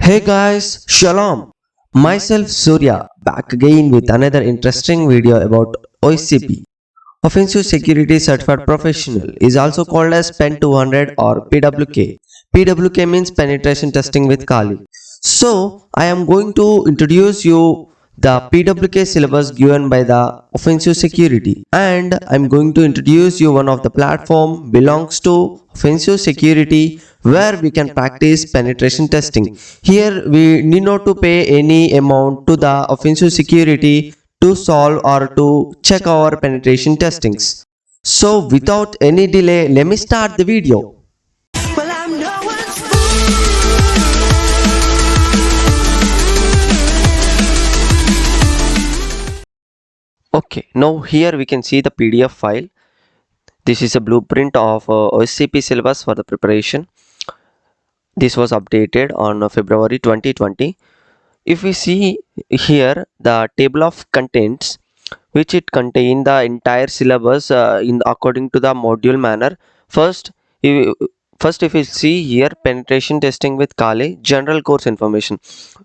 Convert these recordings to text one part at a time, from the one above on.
Hey guys, Shalom. Myself Surya back again with another interesting video about OSCP. Offensive Security Certified Professional is also called as PEN 200 or PWK. PWK means Penetration Testing with Kali. So, I am going to introduce you the PWK syllabus given by the Offensive Security, and I am going to introduce you one of the platform belongs to Offensive Security where we can practice penetration testing. Here we need not to pay any amount to the Offensive Security to solve or to check our penetration testings. So without any delay, let me start the video. Well, I'm no one's fool. Okay, now here we can see the PDF file. This is a blueprint of OSCP syllabus for the preparation. This was updated on February 2020. If we see here the table of contents, which it contain the entire syllabus in according to the module manner. First, if, if we see here penetration testing with Kali, general course information.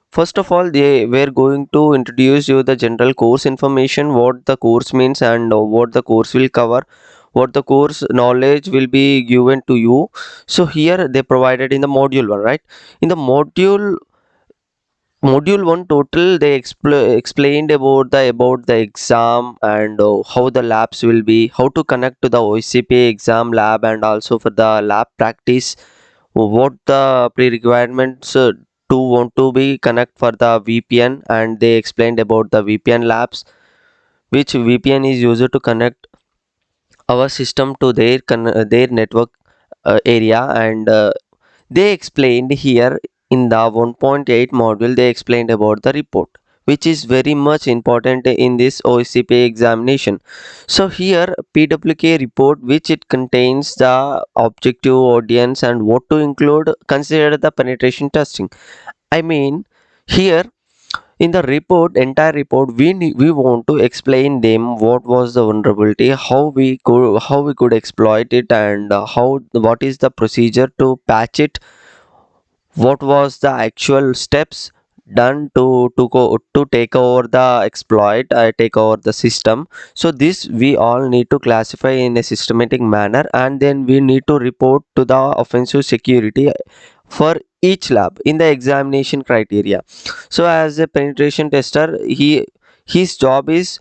First of all, they were going to introduce you the general course information, what the course means and what the course will cover, what the course knowledge will be given to you. So here they provided in the module 1, right? In the module 1 total they explained about the exam and how the labs will be, how to connect to the OSCP exam lab, and also for the lab practice what the pre-requirements to want to be connect for the VPN, and they explained about the VPN labs, which VPN is used to connect our system to their network area. And they explained here in the 1.8 module, they explained about the report, which is very much important in this OSCP examination. So here PWK report, which it contains the objective audience and what to include, consider the penetration testing. I mean, here in the report, entire report, we want to explain them what was the vulnerability, how we could exploit it, and what is the procedure to patch it, what was the actual steps done to take over the exploit, take over the system. So this we all need to classify in a systematic manner, and then we need to report to the offensive security for each lab in the examination criteria. So as a penetration tester, his job is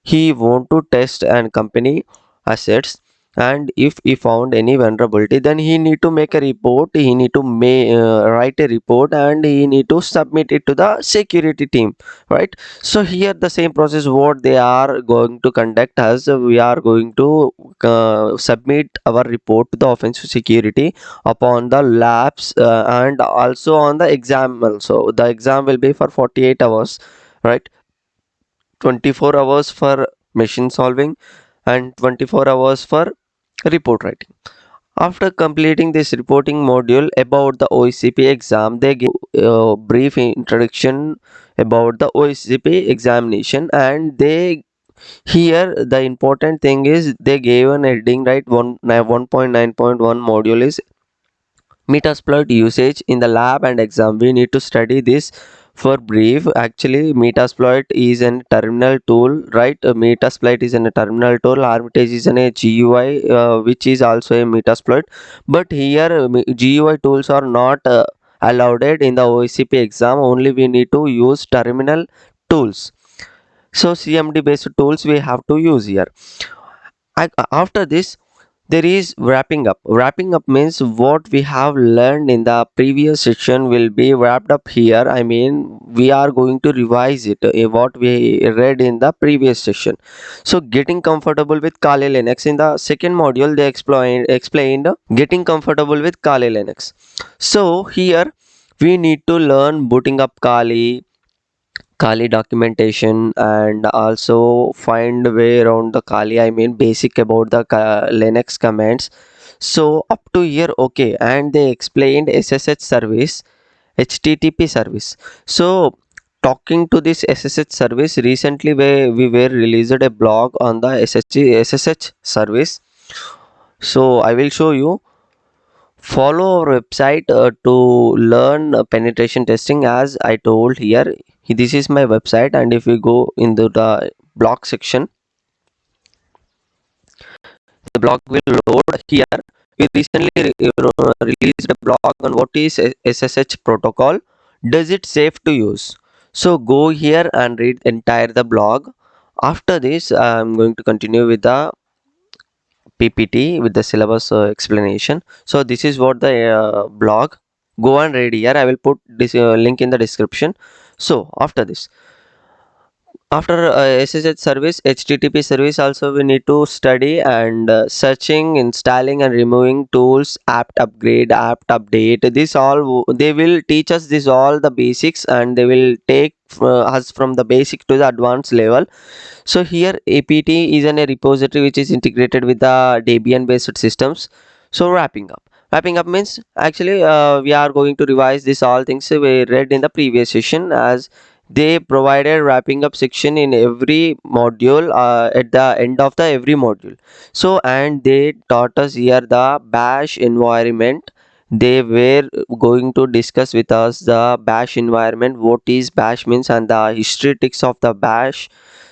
he want to test and company assets, and if he found any vulnerability, then he need to make a report, he need to write a report, and he need to submit it to the security team, right? So here the same process what they are going to conduct, as we are going to submit our report to the offensive security upon the labs, and also on the exam. Also the exam will be for 48 hours, right? 24 hours for machine solving and 24 hours for report writing. After completing this reporting module about the OSCP exam, they give a brief introduction about the OSCP examination, and they here the important thing is they gave an heading, right? 1.9.1 module is Metasploit usage in the lab and exam. We need to study this for brief. Actually, Metasploit is a terminal tool, right? Metasploit is a terminal tool. Armitage is a GUI, which is also a Metasploit. But here, GUI tools are not allowed in the OSCP exam. Only we need to use terminal tools. So CMD based tools we have to use here. After this, there is wrapping up. Wrapping up means what we have learned in the previous section will be wrapped up here. I mean, we are going to revise it, what we read in the previous session. So getting comfortable with Kali Linux, in the second module they explained getting comfortable with Kali Linux. So here we need to learn booting up Kali documentation, and also find way around the Kali. I mean basic about the Linux commands. So up to here okay, and they explained SSH service, HTTP service. So talking to this SSH service, recently we were released a blog on the SSH service. So I will show you. follow our website to learn penetration testing. As I told here, this is my website, and if we go into the blog section, the blog will load here. We recently released a blog on what is SSH protocol. Does it safe to use? So go here and read entire the blog. After this, I'm going to continue with the PPT with the syllabus explanation. So this is what the blog. Go and read here. I will put this link in the description. So after this, after SSH service, HTTP service also we need to study, and searching, installing and removing tools, apt upgrade, apt update, this all they will teach us this all the basics, and they will take us from the basic to the advanced level. So here apt is a repository which is integrated with the Debian based systems. So wrapping up means actually we are going to revise this all things we read in the previous session, as they provided wrapping up section in every module at the end of the every module. So and they taught us here the bash environment. They were going to discuss with us the bash environment, what is bash means, and the history tricks of the bash.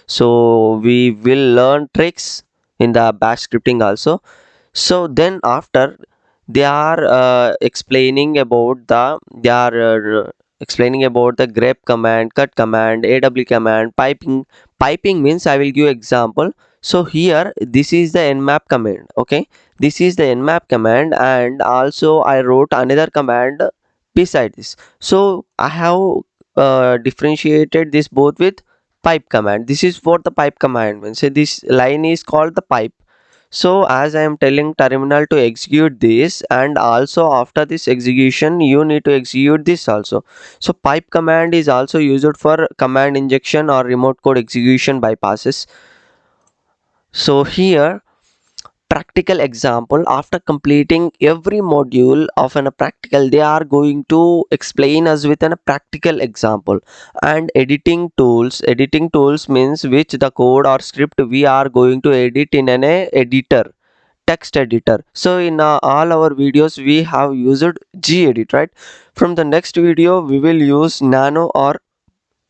So we will learn tricks in the bash scripting also. So then after, they are explaining about the grep command, cut command, aw command, piping means I will give example. So here this is the nmap command. Okay, this is the nmap command, and also I wrote another command beside this. So I have differentiated this both with pipe command. This is what the pipe command means. So this line is called the pipe. So as I am telling terminal to execute this, and also after this execution you need to execute this also. So pipe command is also used for command injection or remote code execution bypasses. So here practical example, after completing every module of a practical, they are going to explain us with a practical example. And editing tools means which the code or script we are going to edit in an editor, text editor. So in all our videos we have used gedit, right? From the next video we will use nano or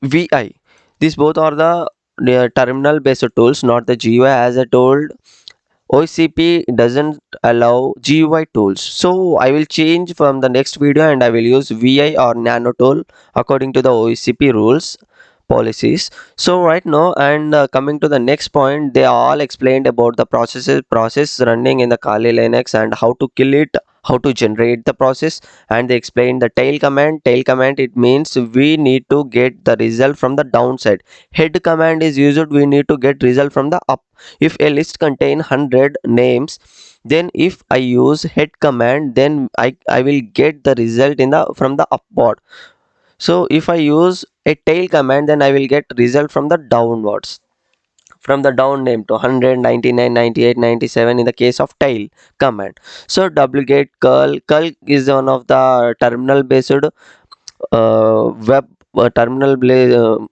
vi. These both are the terminal based tools, not the GUI. As I told, OSCP doesn't allow GUI tools. So I will change from the next video, and I will use VI or Nano tool according to the OSCP rules policies. So right now, and coming to the next point, they all explained about the process running in the Kali Linux and how to kill it, how to generate the process. And they explained the tail command, it means we need to get the result from the downside. Head command is used, we need to get result from the up. If a list contain 100 names, then if I use head command, then I will get the result in the from the upward. So if I use a tail command, then I will get result from the downwards, from the down name to 100, 99, 98, 97 in the case of tail command. So wget curl is one of the terminal based web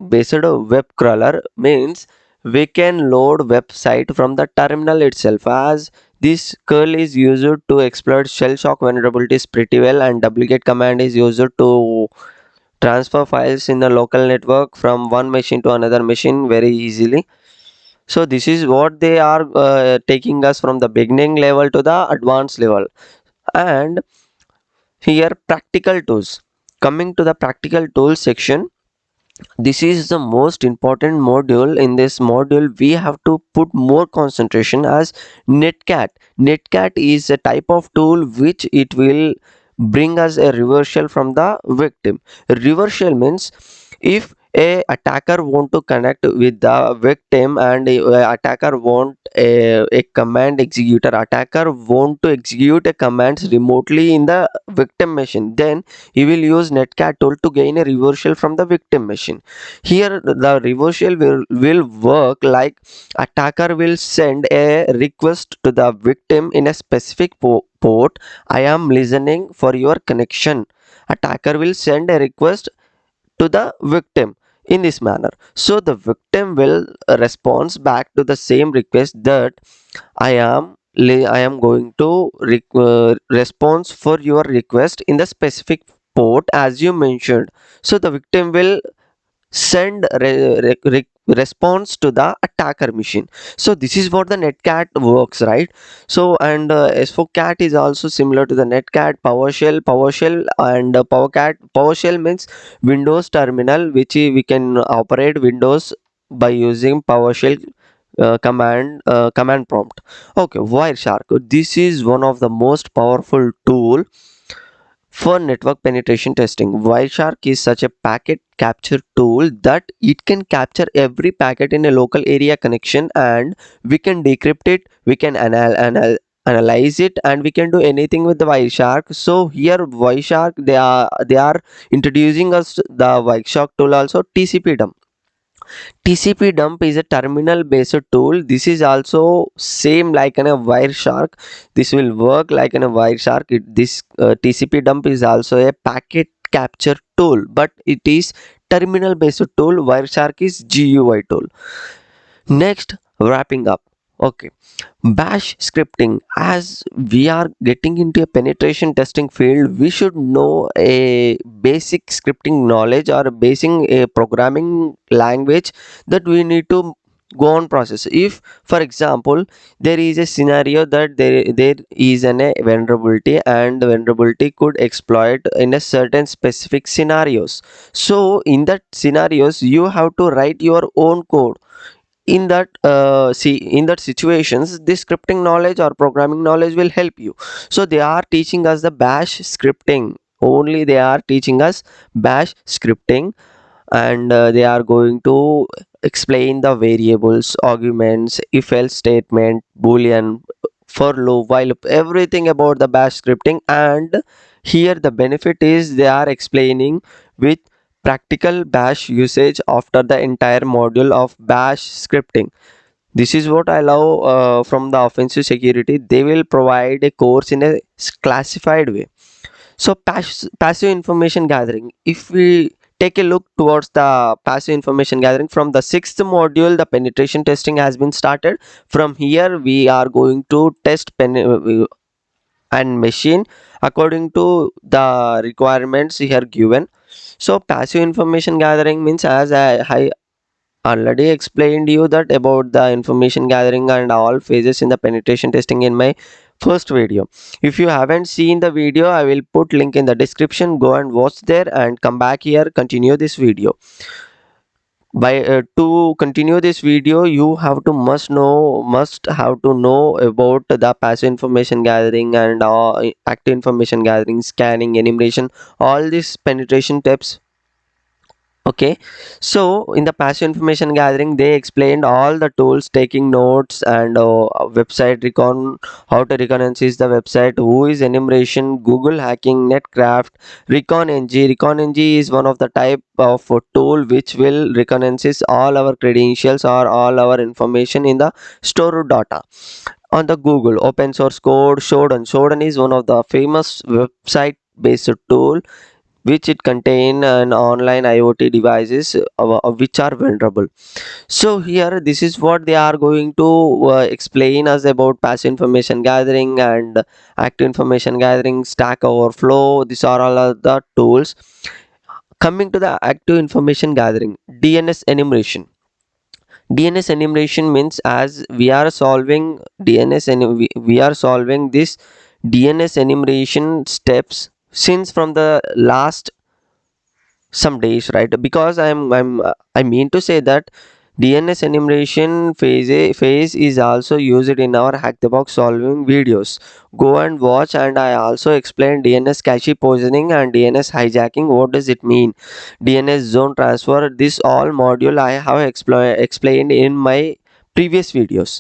based web crawler, means we can load website from the terminal itself, as this curl is used to exploit shell shock vulnerabilities pretty well, and wget command is used to transfer files in the local network from one machine to another machine very easily. So this is what they are taking us from the beginning level to the advanced level. And here practical tools, coming to the practical tools section, this is the most important module. In this module we have to put more concentration, as netcat is a type of tool which it will bring us a reversal from the victim. Reversal means if a attacker want to connect with the victim, and a attacker want a command executor, attacker want to execute a commands remotely in the victim machine, then he will use netcat tool to gain a reversal from the victim machine. Here the reversal will work like attacker will send a request to the victim in a specific port. I am listening for your connection. Attacker will send a request to the victim in this manner. So the victim will respond back to the same request that I am I am going to response for your request in the specific port as you mentioned. So the victim will send response to the attacker machine. So this is what the netcat works, right? So and as for cat is also similar to the netcat. PowerShell and PowerShell means Windows terminal, which we can operate Windows by using PowerShell command prompt. Okay, Wireshark, this is one of the most powerful tool for network penetration testing. Wireshark is such a packet capture tool that it can capture every packet in a local area connection, and we can decrypt it, we can analyze it, and we can do anything with the Wireshark. So here Wireshark, they are introducing us the Wireshark tool also, TCP dump. TCP dump is a terminal based tool. This is also same like in a Wireshark. This will work like in a Wireshark. This TCP dump is also a packet capture tool, but it is terminal based tool. Wireshark is GUI tool. Next, wrapping up. Okay, bash scripting. As we are getting into a penetration testing field, we should know a basic scripting knowledge or a basic programming language that we need to go on process. If for example there is a scenario that there is a vulnerability, and the vulnerability could exploit in a certain specific scenarios, so in that scenarios you have to write your own code. In that in that situations, this scripting knowledge or programming knowledge will help you. So they are teaching us the bash scripting. Only they are teaching us bash scripting, and they are going to explain the variables, arguments, if else statement, boolean, for loop, while loop, everything about the bash scripting. And here the benefit is they are explaining with practical bash usage after the entire module of bash scripting. This is what I love from the offensive security. They will provide a course in a classified way. So passive information gathering, if we take a look towards the passive information gathering, from the sixth module the penetration testing has been started. From here we are going to test and machine according to the requirements here given. So passive information gathering means, as I already explained you that about the information gathering and all phases in the penetration testing in my first video. If you haven't seen the video, I will put link in the description. Go and watch there and come back here, continue this video. By to continue this video, you have to must have to know about the passive information gathering and active information gathering, scanning, enumeration, all these penetration tips. Okay, so in the passive information gathering they explained all the tools, taking notes, and website recon, how to reconnaissance the website, who is enumeration, Google hacking, netcraft, recon ng is one of the type of tool which will reconnaissance all our credentials or all our information in the stored data on the Google. Open source code, shodan is one of the famous website based tool which it contain an online IoT devices which are vulnerable. So here this is what they are going to explain us about passive information gathering and active information gathering, Stack Overflow. These are all of the tools. Coming to the active information gathering, DNS enumeration. DNS enumeration means, as we are solving DNS and we are solving this DNS enumeration steps since from the last some days, right? Because I mean to say that DNS enumeration phase is also used in our hack the box solving videos. Go and watch, and I also explained DNS cache poisoning and DNS hijacking. What does it mean? DNS zone transfer, this all module I have explained in my previous videos.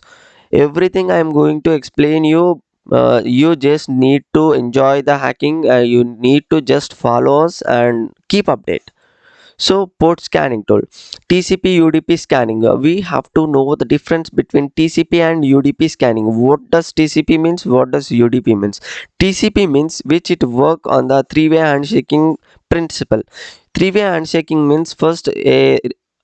Everything I am going to explain you. You just need to enjoy the hacking. You need to just follow us and keep update. So port scanning tool, TCP UDP scanning. We have to know the difference between TCP and UDP scanning. What does TCP means? What does UDP means? TCP means which it work on the three-way handshaking principle. Three-way handshaking means first a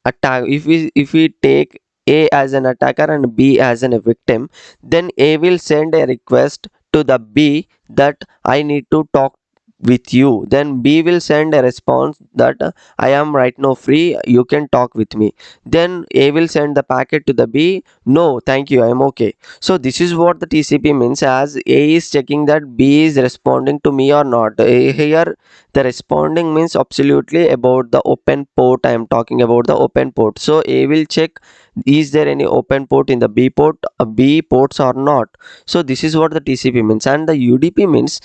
attack. If we take A as an attacker and B as a victim, then A will send a request to the B that I need to talk with you. Then B will send a response that I am right now free, you can talk with me. Then A will send the packet to the B, no thank you, I am okay. So this is what the TCP means, as A is checking that B is responding to me or not. Here the responding means absolutely about the open port. I am talking about the open port. So A will check is there any open port in the B port, B ports or not. So this is what the TCP means. And the UDP means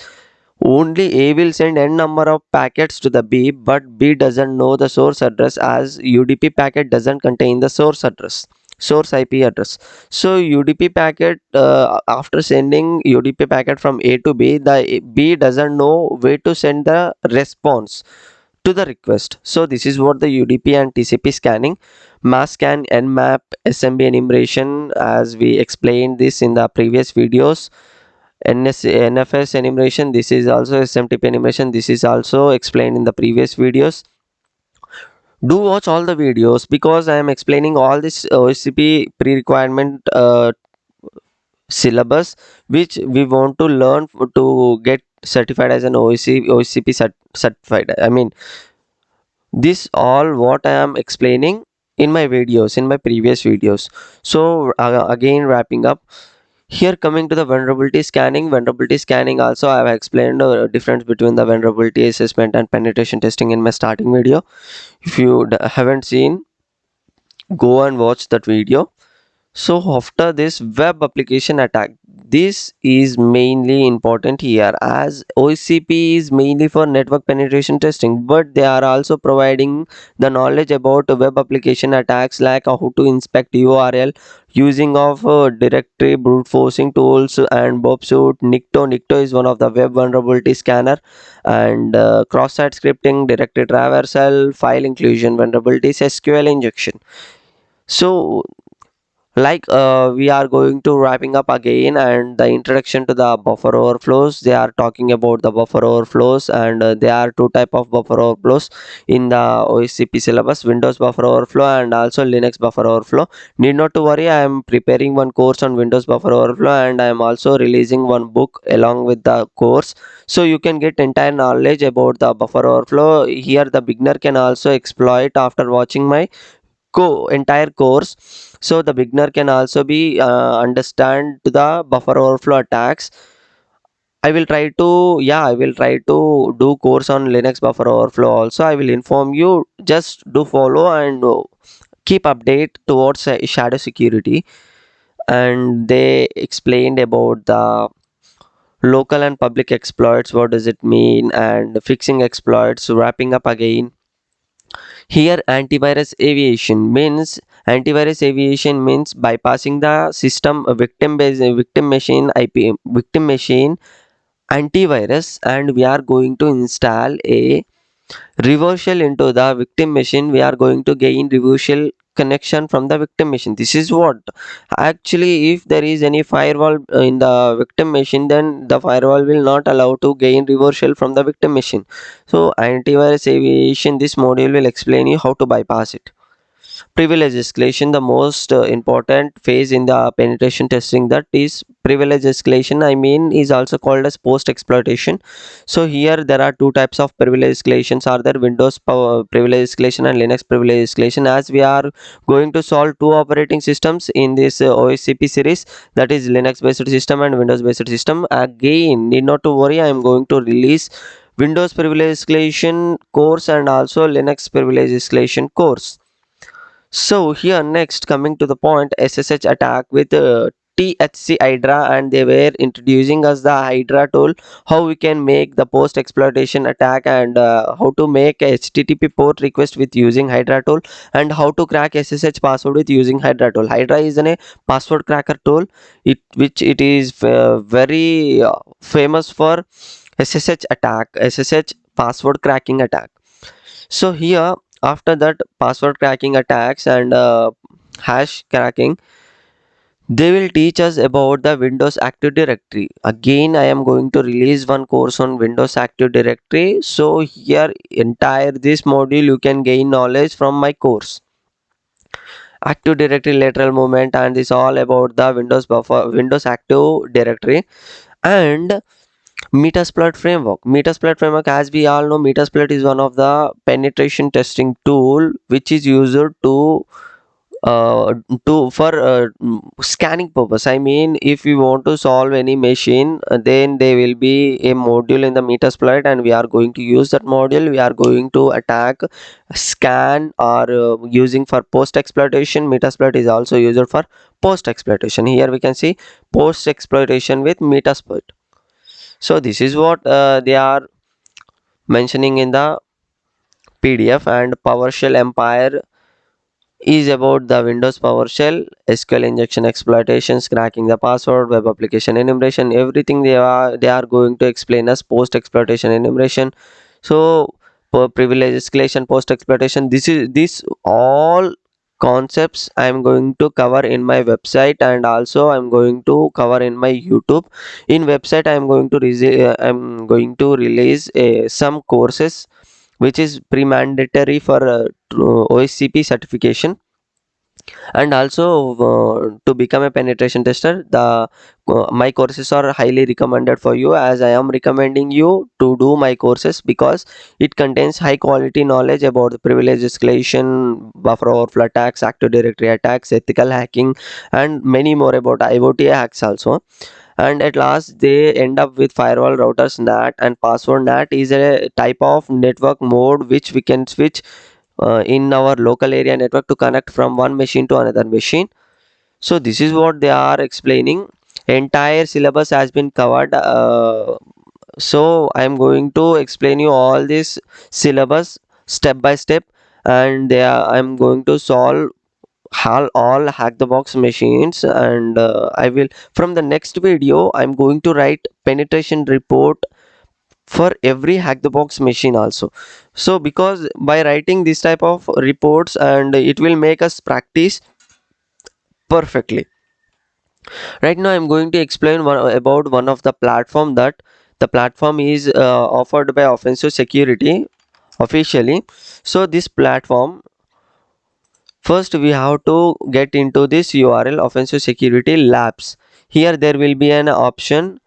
only A will send n number of packets to the B, but B doesn't know the source address, as UDP packet doesn't contain the source address, source IP address. So UDP packet, after sending UDP packet from A to B, the B doesn't know where to send the response to the request. So this is what the UDP and TCP scanning. Mass scan, nmap, SMB enumeration, as we explained this in the previous videos. NFS enumeration, this is also SMTP enumeration, this is also explained in the previous videos. Do watch all the videos, because I am explaining all this OSCP pre-requirement syllabus which we want to learn to get certified as an OSCP certified. I mean, this all what I am explaining in my videos, in my previous videos. So again, wrapping up here, coming to the vulnerability scanning. Vulnerability scanning also I have explained the difference between the vulnerability assessment and penetration testing in my starting video. If you haven't seen, go and watch that video. So after this, web application attack, this is mainly important here, as OSCP is mainly for network penetration testing, but they are also providing the knowledge about web application attacks, like how to inspect URL using of directory brute forcing tools and Bobsuit. Nicto is one of the web vulnerability scanner, and cross-site scripting, directory traversal, file inclusion vulnerabilities, SQL injection. So we are going to wrapping up again, and the introduction to the buffer overflows. They are talking about the buffer overflows, and there are two type of buffer overflows in the OSCP syllabus: Windows buffer overflow and also Linux buffer overflow. Need not to worry, I am preparing one course on Windows buffer overflow, and I am also releasing one book along with the course, so you can get entire knowledge about the buffer overflow. Here the beginner can also exploit after watching my entire course. So the beginner can also be understand the buffer overflow attacks. I will try to do course on Linux buffer overflow also. I will inform you, just do follow and keep update towards shadow security. And they explained about the local and public exploits, what does it mean, and fixing exploits. Wrapping up again, here, antivirus aviation means bypassing the system victim machine IP victim machine antivirus, and we are going to install a reversal into the victim machine. We are going to gain reversal connection from the victim machine. This is what actually, if there is any firewall in the victim machine, then the firewall will not allow to gain reversal from the victim machine. So antivirus aviation, this module will explain you how to bypass it. Privilege escalation, the most important phase in the penetration testing, that is privilege escalation, I mean, is also called as post exploitation. So here there are two types of privilege escalations are there: Windows privilege escalation and Linux privilege escalation. As we are going to solve two operating systems in this OSCP series, that is Linux based system and Windows based system. Again, need not to worry, I am going to release Windows privilege escalation course and also Linux privilege escalation course. So here next, coming to the point, SSH attack with THC Hydra, and they were introducing us the Hydra tool, how we can make the post exploitation attack, and how to make a HTTP port request with using Hydra tool, and how to crack SSH password with using Hydra tool. Hydra is a password cracker tool, it is very famous for SSH attack, SSH password cracking attack. So here, after that password cracking attacks and hash cracking, they will teach us about the Windows Active Directory. Again, I am going to release one course on Windows Active Directory. So here, entire this module you can gain knowledge from my course. Active Directory lateral movement, and this all about the Windows buffer, Windows Active Directory. And Metersplit Framework. Metersplit Framework, as we all know, Metersplit is one of the penetration testing tool which is used uh, for scanning purpose. I mean, if we want to solve any machine, then there will be a module in the Metasploit, and we are going to use that module. We are going to attack, scan, or using for post exploitation. Metasploit is also used for post exploitation. Here we can see post exploitation with Metasploit. So this is what they are mentioning in the PDF. And PowerShell Empire is about the Windows PowerShell, SQL injection exploitations, cracking the password, web application enumeration, everything they are going to explain us post exploitation enumeration. So privilege escalation, post exploitation, this all concepts I am going to cover in my website, and also I'm going to cover in my YouTube. In website I'm going to release some courses which is pre-mandatory for OSCP certification. And also to become a penetration tester, the my courses are highly recommended for you, as I am recommending you to do my courses because it contains high quality knowledge about the privilege escalation, buffer overflow attacks, active directory attacks, ethical hacking, and many more about IoT hacks also. And at last they end up with firewall, routers, NAT, and password. NAT is a type of network mode which we can switch in our local area network to connect from one machine to another machine. So this is what they are explaining. Entire syllabus has been covered. So I am going to explain you all this syllabus step by step, and I am going to solve all hack the box machines. And I will, from the next video, I'm going to write penetration report for every hack the box machine also. So because by writing this type of reports, and it will make us practice perfectly. Right now I'm going to explain about one of the platform, that the platform is offered by Offensive Security officially. So this platform, first we have to get into this URL, Offensive Security Labs. Here there will be an option.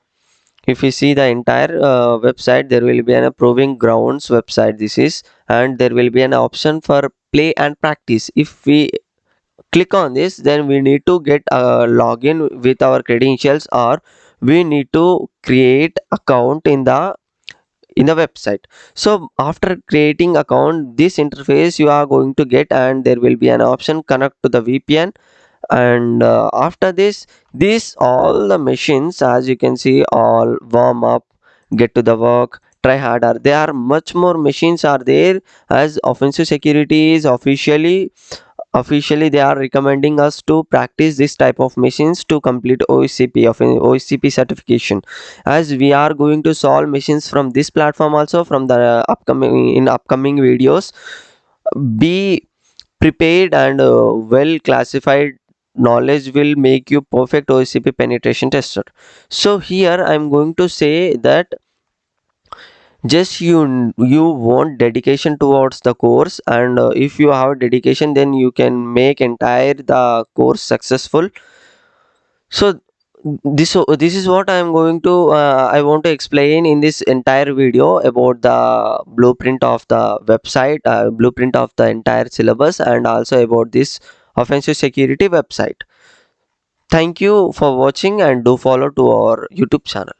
If you see the entire website, there will be an proving grounds website this is, and there will be an option for play and practice. If we click on this, then we need to get a login with our credentials, or we need to create account in the website. So after creating account, this interface you are going to get, and there will be an option connect to the VPN. And after this all the machines, as you can see, all warm up, get to the work, try harder, there are much more machines are there. As Offensive Security is officially they are recommending us to practice this type of machines to complete OSCP certification. As we are going to solve machines from this platform also, from the upcoming videos. Be prepared, and well classified knowledge will make you perfect OSCP penetration tester. So here I'm going to say that just you want dedication towards the course, and if you have dedication, then you can make entire the course successful. So this is what I am going to I want to explain in this entire video about the blueprint of the website, blueprint of the entire syllabus, and also about this Offensive Security website. Thank you for watching, and do follow to our YouTube channel.